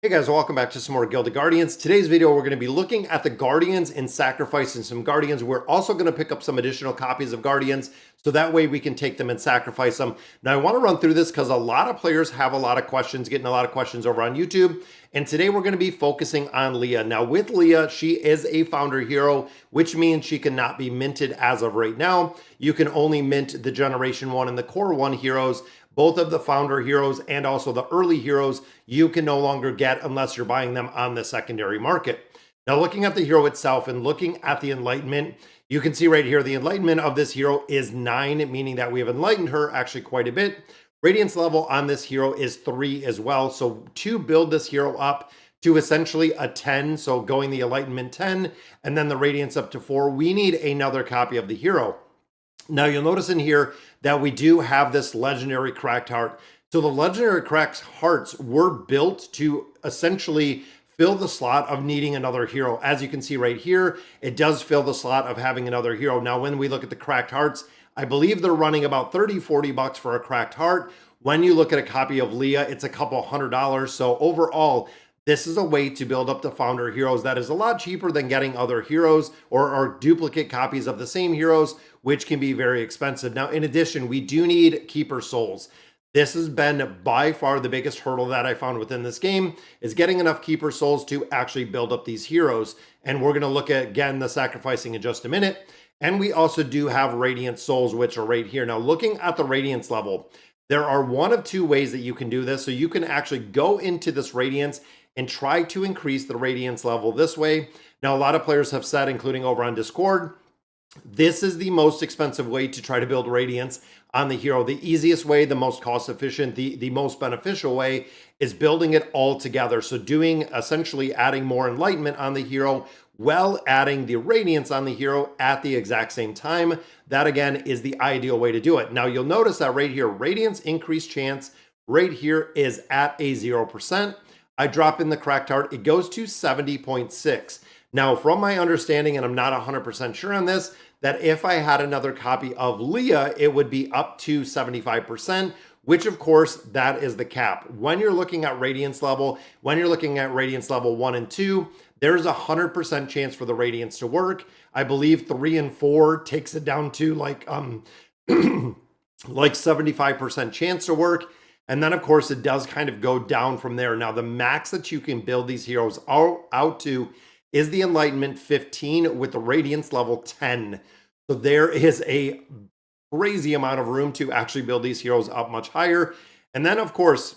Hey guys, welcome back to some more Gilded Guardians. Today's video, we're going to be looking at the Guardians and sacrificing some Guardians. We're also going to pick up some additional copies of Guardians, so that way we can take them and sacrifice them. Now, I want to run through this because a lot of players have a lot of questions, getting a lot of questions over on YouTube. And today we're going to be focusing on Leah. Now, with Leah, she is a founder hero, which means she cannot be minted as of right now. You can only mint the Generation 1 and the Core 1 heroes. Both of the founder heroes and also the early heroes you can no longer get unless you're buying them on the secondary market. Now, looking at the hero itself and looking at the enlightenment, you can see right here the enlightenment of this hero is 9, meaning that we have enlightened her actually quite a bit. Radiance level on this hero is 3 as well. So to build this hero up to essentially a 10, so going the enlightenment 10 and then the radiance up to 4, we need another copy of the hero. Now, you'll notice in here that we do have this legendary cracked heart. So the legendary cracked hearts were built to essentially fill the slot of needing another hero. As you can see right here, it does fill the slot of having another hero. Now, when we look at the cracked hearts, I believe they're running about 30, 40 bucks for a cracked heart. When you look at a copy of Leah, it's a couple $100. So overall, this is a way to build up the founder heroes that is a lot cheaper than getting other heroes or duplicate copies of the same heroes, which can be very expensive. Now, in addition, we do need keeper souls. This has been by far the biggest hurdle that I found within this game, is getting enough keeper souls to actually build up these heroes. And we're going to look at, again, the sacrificing in just a minute. And we also do have Radiant souls, which are right here. Now, looking at the Radiance level, there are one of two ways that you can do this. So you can actually go into this Radiance and try to increase the Radiance level this way. Now, a lot of players have said, including over on Discord, this is the most expensive way to try to build Radiance on the hero. The easiest way, the most cost efficient, the most beneficial way is building it all together. So doing essentially adding more enlightenment on the hero while adding the Radiance on the hero at the exact same time. That again is the ideal way to do it. Now, you'll notice that right here, Radiance increased chance right here is at a 0%. I drop in the cracked heart, it goes to 70.6. Now, from my understanding, and I'm not 100% sure on this, that if I had another copy of Leah, it would be up to 75%, which of course, that is the cap. When you're looking at Radiance level, when you're looking at Radiance level 1 and 2, there's a 100% chance for the Radiance to work. I believe 3 and 4 takes it down to like 75% chance to work. And then, of course, it does kind of go down from there. Now, the max that you can build these heroes out to is the Enlightenment 15 with the Radiance level 10. So there is a crazy amount of room to actually build these heroes up much higher. And then, of course,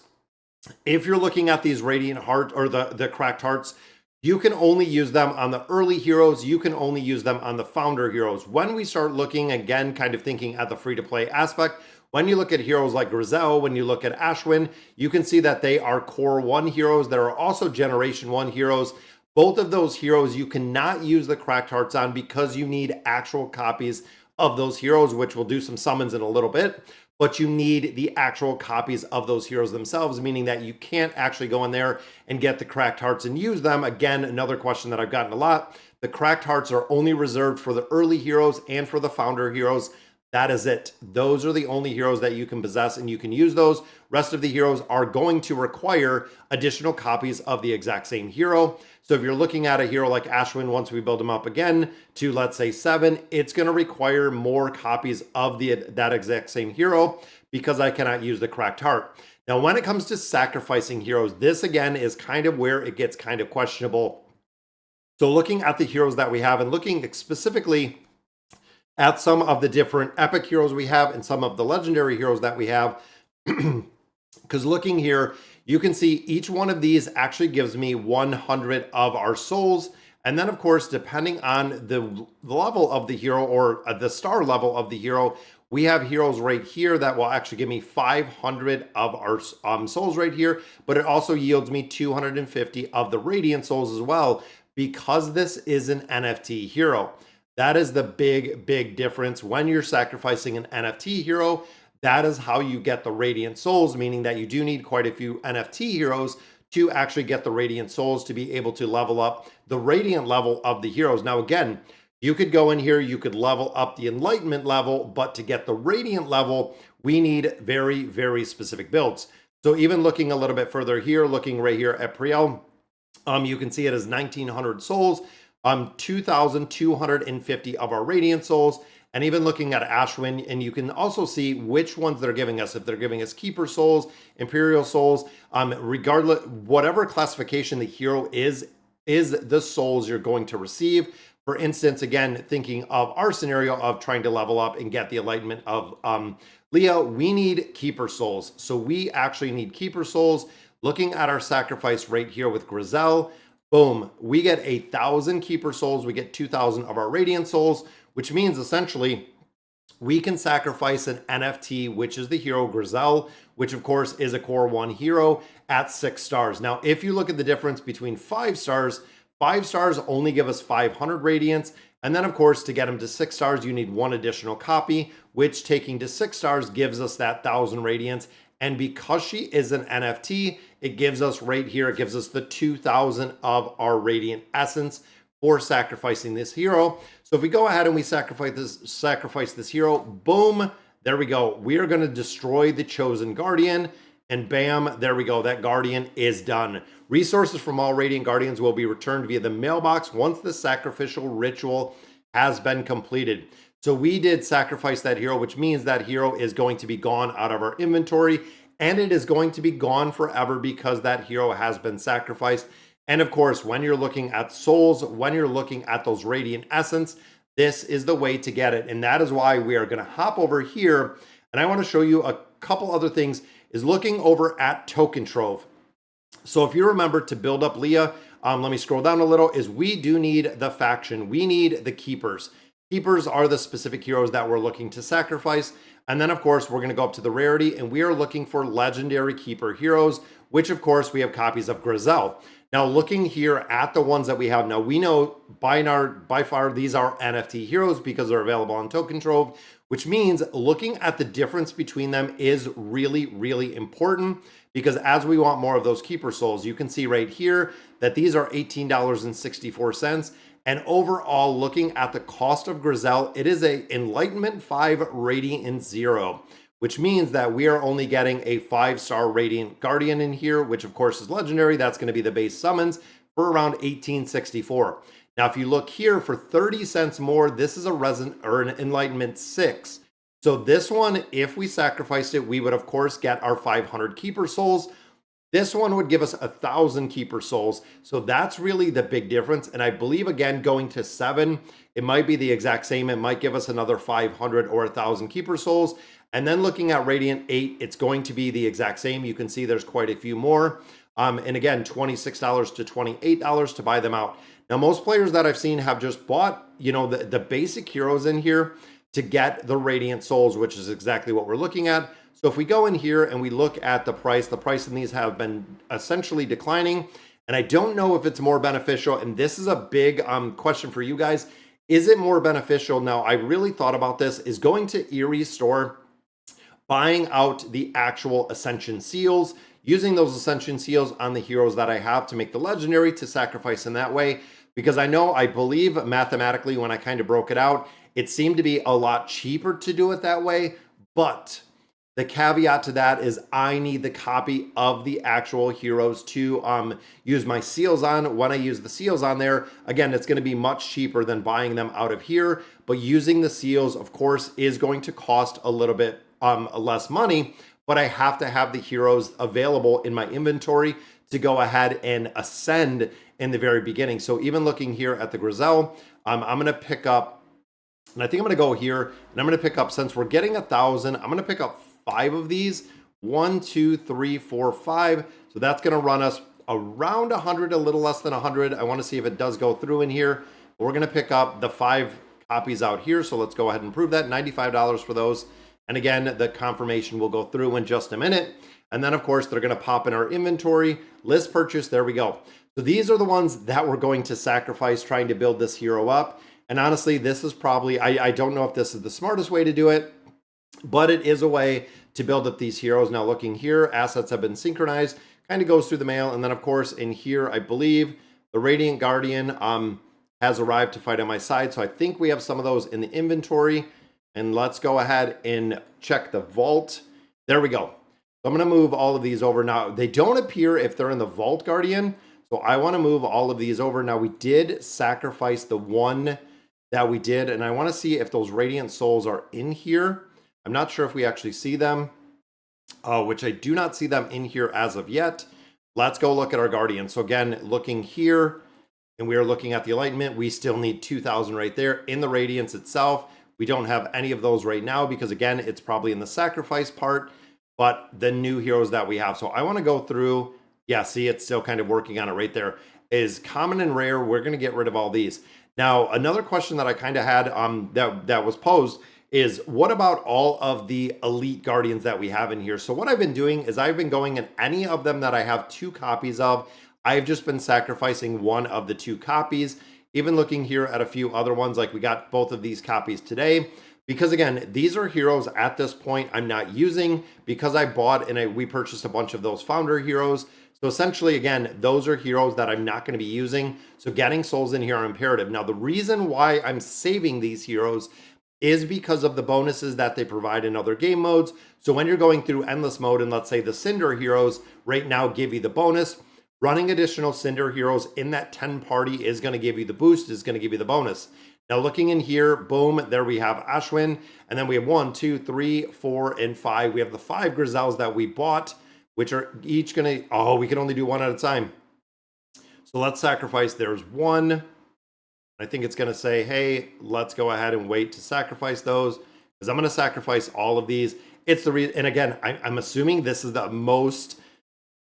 if you're looking at these Radiant Heart or the Cracked Hearts, you can only use them on the early heroes. You can only use them on the founder heroes. When we start looking, again, kind of thinking at the free-to-play aspect, when you look at heroes like Grizel, when you look at Ashwin, you can see that they are Core 1 heroes. There are also Generation 1 heroes. Both of those heroes you cannot use the Cracked Hearts on because you need actual copies of those heroes, which we'll do some summons in a little bit. But you need the actual copies of those heroes themselves, meaning that you can't actually go in there and get the Cracked Hearts and use them. Again, another question that I've gotten a lot. The Cracked Hearts are only reserved for the early heroes and for the founder heroes. That is it. Those are the only heroes that you can possess and you can use those. Rest of the heroes are going to require additional copies of the exact same hero. So if you're looking at a hero like Ashwin, once we build him up again to, let's say, 7, it's going to require more copies of that exact same hero because I cannot use the Cracked Heart. Now, when it comes to sacrificing heroes, this again is kind of where it gets kind of questionable. So looking at the heroes that we have and looking specifically at some of the different epic heroes we have and some of the legendary heroes that we have, because looking here, you can see each one of these actually gives me 100 of our souls. And then, of course, depending on the level of the hero or the star level of the hero, we have heroes right here that will actually give me 500 of our souls right here, but it also yields me 250 of the Radiant souls as well, because this is an NFT hero. That is the big, big difference. When you're sacrificing an NFT hero, that is how you get the Radiant souls, meaning that you do need quite a few NFT heroes to actually get the Radiant souls to be able to level up the Radiant level of the heroes. Now, again, you could go in here, you could level up the Enlightenment level, but to get the Radiant level, we need very, very specific builds. So even looking a little bit further here, looking right here at Priel, you can see it as 1,900 souls, 2,250 of our Radiant souls, and even looking at Ashwin, and you can also see which ones they're giving us. If they're giving us Keeper souls, Imperial souls, regardless, whatever classification the hero is the souls you're going to receive. For instance, again, thinking of our scenario of trying to level up and get the enlightenment of Leah, we need Keeper souls. So we actually need Keeper souls. Looking at our sacrifice right here with Grizel, boom, we get 1,000 Keeper souls. We get 2,000 of our Radiant souls, which means essentially we can sacrifice an NFT, which is the hero Grizel, which of course is a core 1 hero at 6 stars. Now, if you look at the difference between 5 stars, 5 stars only give us 500 Radiance. And then of course, to get them to 6 stars, you need 1 additional copy, which taking to 6 stars gives us that 1,000 Radiance. And because she is an NFT, it gives us right here, it gives us the 2,000 of our Radiant Essence for sacrificing this hero. So if we go ahead and we sacrifice this hero, boom, there we go. We are going to destroy the chosen Guardian, and bam, there we go. That Guardian is done. Resources from all Radiant Guardians will be returned via the mailbox once the sacrificial ritual has been completed. So we did sacrifice that hero, which means that hero is going to be gone out of our inventory, and it is going to be gone forever because that hero has been sacrificed. And of course, when you're looking at souls, when you're looking at those Radiant Essence, this is the way to get it. And that is why we are going to hop over here. And I want to show you a couple other things, is looking over at Token Trove. So if you remember, to build up Leah, let me scroll down a little, is we do need the faction. We need the Keepers. Keepers are the specific heroes that we're looking to sacrifice. And then of course, we're going to go up to the rarity and we are looking for legendary Keeper heroes, which of course we have copies of Grizel. Now looking here at the ones that we have, now we know by far these are NFT heroes because they're available on Token Trove, which means looking at the difference between them is really, really important, because as we want more of those Keeper souls, you can see right here that these are $18.64. And overall, looking at the cost of Grizel, it is a Enlightenment 5 Radiant 0, which means that we are only getting a 5-star Radiant Guardian in here, which of course is legendary. That's going to be the base summons for around $18.64. Now, if you look here for 30 cents more, this is an Enlightenment 6. So this one, if we sacrificed it, we would of course get our 500 Keeper souls. This one would give us 1,000 Keeper souls. So that's really the big difference. And I believe, again, going to 7, it might be the exact same. It might give us another 500 or 1,000 Keeper souls. And then looking at Radiant 8, it's going to be the exact same. You can see there's quite a few more. And again, $26 to $28 to buy them out. Now, most players that I've seen have just bought, you know, the basic heroes in here to get the Radiant souls, which is exactly what we're looking at. So if we go in here and we look at the price in these have been essentially declining. And I don't know if it's more beneficial. And this is a big question for you guys. Is it more beneficial? Now, I really thought about this, is going to Erie's store, buying out the actual Ascension seals, using those Ascension seals on the heroes that I have to make the legendary to sacrifice in that way. Because I believe mathematically when I kind of broke it out, it seemed to be a lot cheaper to do it that way. But the caveat to that is I need the copy of the actual heroes to use my seals on. When I use the seals on there, again, it's going to be much cheaper than buying them out of here. But using the seals, of course, is going to cost a little bit less money. But I have to have the heroes available in my inventory to go ahead and ascend in the very beginning. So even looking here at the Grizel, I'm going to pick up, and I think I'm going to go here, and I'm going to pick up, since we're getting 1,000, I'm going to pick up 5 of these. 1, 2, 3, 4, 5. So that's going to run us around 100, a little less than 100. I want to see if it does go through in here. We're going to pick up the 5 copies out here. So let's go ahead and prove that. $95 for those. And again, the confirmation will go through in just a minute. And then of course, they're going to pop in our inventory, list purchase. There we go. So these are the ones that we're going to sacrifice trying to build this hero up. And honestly, this is probably, I don't know if this is the smartest way to do it, but it is a way to build up these heroes. Now looking here, assets have been synchronized, kind of goes through the mail. And then of course in here, I believe the Radiant Guardian has arrived to fight on my side. So I think we have some of those in the inventory. And let's go ahead and check the vault. There we go. So I'm going to move all of these over. Now, they don't appear if they're in the Vault Guardian. So I want to move all of these over. Now, we did sacrifice the one that we did, and I want to see if those Radiant Souls are in here. I'm not sure if we actually see them, which I do not see them in here as of yet. Let's go look at our Guardian. So again, looking here, and we are looking at the Enlightenment. We still need 2,000 right there. In the Radiance itself, we don't have any of those right now because, again, it's probably in the sacrifice part, but the new heroes that we have. So I want to go through. Yeah, see, it's still kind of working on it right there. Is common and rare. We're going to get rid of all these. Now, another question that I kind of had that was posed is, what about all of the elite guardians that we have in here? So what I've been doing is I've been going in any of them that I have 2 copies of. I've just been sacrificing one of the 2 copies. Even looking here at a few other ones, like we got both of these copies today. Because again, these are heroes at this point I'm not using because I bought and we purchased a bunch of those founder heroes. So essentially, again, those are heroes that I'm not going to be using. So getting souls in here are imperative. Now, the reason why I'm saving these heroes is because of the bonuses that they provide in other game modes. So when you're going through endless mode, and let's say the Cinder heroes right now give you the bonus, running additional Cinder heroes in that 10 party is going to give you the boost, is going to give you the bonus. Now looking in here, boom, there we have Ashwin, and then we have 1, 2, 3, 4, and 5. We have the 5 Grisels that we bought, which are each going to, oh, we can only do one at a time. So let's sacrifice, there's 1. I think it's going to say, hey, let's go ahead and wait to sacrifice those, because I'm going to sacrifice all of these. It's the reason, and again, I'm assuming this is the most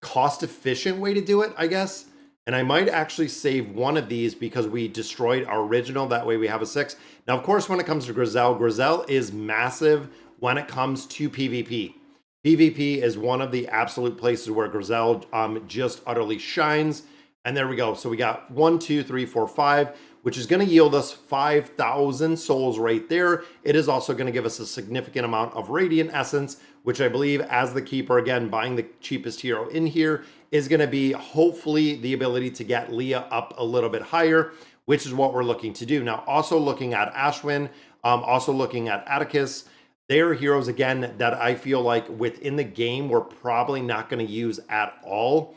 cost-efficient way to do it, I guess. And I might actually save one of these because we destroyed our original. That way we have a 6. Now, of course, when it comes to Grisel, Grisel is massive when it comes to PvP. PvP is one of the absolute places where Grisel just utterly shines. And there we go. So we got 1, 2, 3, 4, 5, which is going to yield us 5,000 souls right there. It is also going to give us a significant amount of Radiant Essence, which I believe, as the keeper, again, buying the cheapest hero in here, is going to be hopefully the ability to get Leah up a little bit higher, which is what we're looking to do. Now, also looking at Ashwin, also looking at Atticus, they are heroes, again, that I feel like within the game, we're probably not going to use at all.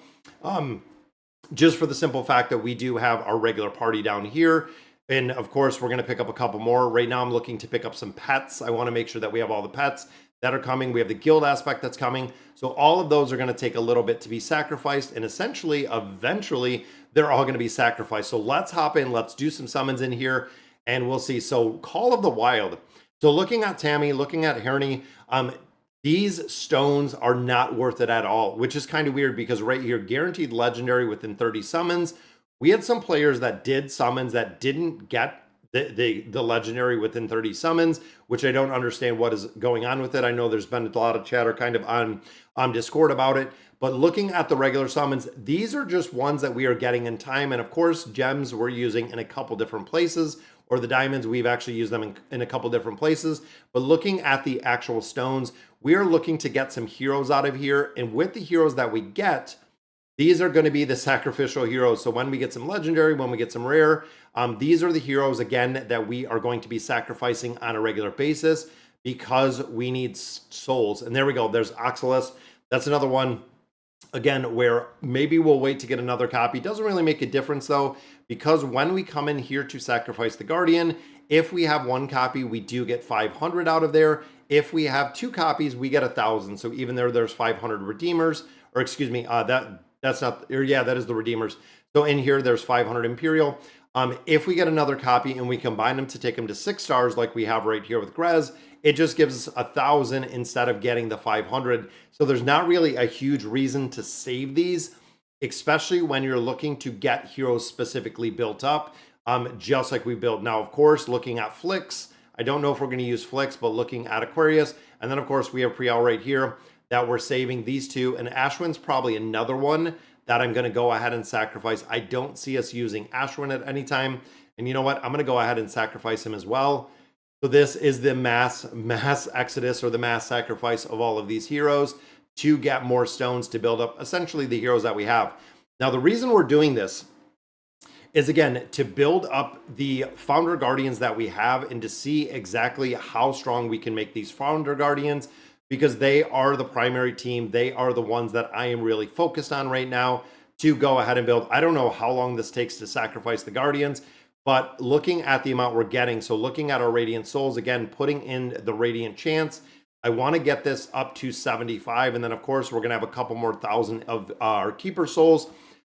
Just for the simple fact that we do have our regular party down here. And of course, we're going to pick up a couple more. Right now, I'm looking to pick up some pets. I want to make sure that we have all the pets that are coming. We have the guild aspect that's coming. So all of those are going to take a little bit to be sacrificed. And essentially, eventually, they're all going to be sacrificed. So let's hop in. Let's do some summons in here and we'll see. So Call of the Wild. So looking at Tammy, looking at Herney, these stones are not worth it at all, which is kind of weird because right here, guaranteed legendary within 30 summons. We had some players that did summons that didn't get the legendary within 30 summons, which I don't understand what is going on with it. I know there's been a lot of chatter kind of on Discord about it, but looking at the regular summons, these are just ones that we are getting in time. And of course, gems we're using in a couple different places, or the diamonds, we've actually used them in a couple different places. But looking at the actual stones, we are looking to get some heroes out of here. And with the heroes that we get, these are going to be the sacrificial heroes. So when we get some legendary, when we get some rare, these are the heroes, again, that we are going to be sacrificing on a regular basis because we need souls. And there we go. There's Oxalis. That's another one, again, where maybe we'll wait to get another copy. Doesn't really make a difference, though, because when we come in here to sacrifice the Guardian, if we have 1 copy, we do get 500 out of there. If we have 2 copies, we get 1,000. So even there's 500 redeemers, or excuse me, that's not, or yeah, that is the redeemers. So in here, there's 500 Imperial. If we get another copy and we combine them to take them to 6 stars, like we have right here with Grez, it just gives us 1,000 instead of getting the 500. So there's not really a huge reason to save these, especially when you're looking to get heroes specifically built up, just like we built. Now, of course, looking at Flix, I don't know if we're going to use Flix, but looking at Aquarius, and then of course we have Priel right here that we're saving these 2, and Ashwin's probably another one that I'm going to go ahead and sacrifice. I don't see us using Ashwin at any time, and you know what? I'm going to go ahead and sacrifice him as well. So this is the mass exodus, or the mass sacrifice of all of these heroes to get more stones to build up essentially the heroes that we have. Now, the reason we're doing this is, again, to build up the Founder Guardians that we have and to see exactly how strong we can make these Founder Guardians. because they are the primary team. They are the ones that I am really focused on right now to go ahead and build. I don't know how long this takes to sacrifice the Guardians, but looking at the amount we're getting, so looking at our Radiant Souls, again, putting in the Radiant Chance, I want to get this up to 75. And then, of course, we're going to have a couple more thousand of our Keeper Souls.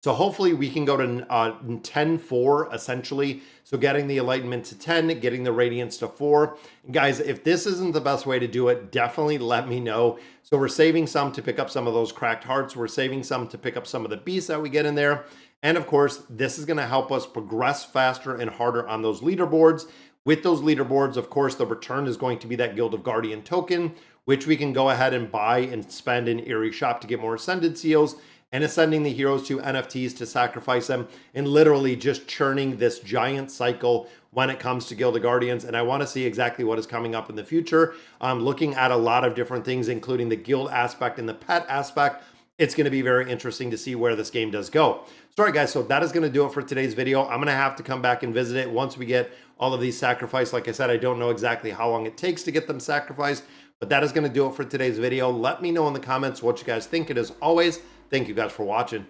So hopefully we can go to 10-4, essentially. So getting the Enlightenment to 10, getting the Radiance to 4. And guys, if this isn't the best way to do it, definitely let me know. So we're saving some to pick up some of those cracked hearts. We're saving some to pick up some of the beasts that we get in there. And of course, this is going to help us progress faster and harder on those leaderboards. With those leaderboards, of course, the return is going to be that Guild of Guardian token, which we can go ahead and buy and spend in Eerie Shop to get more Ascended seals, and ascending the heroes to NFTs to sacrifice them, and literally just churning this giant cycle when it comes to Guild of Guardians. And I want to see exactly what is coming up in the future. I'm looking at a lot of different things, including the guild aspect and the pet aspect. It's going to be very interesting to see where this game does go. So, all right, guys, so that is going to do it for today's video. I'm going to have to come back and visit it once we get all of these sacrificed. Like I said, I don't know exactly how long it takes to get them sacrificed, but that is going to do it for today's video. Let me know in the comments what you guys think. And as always, thank you guys for watching.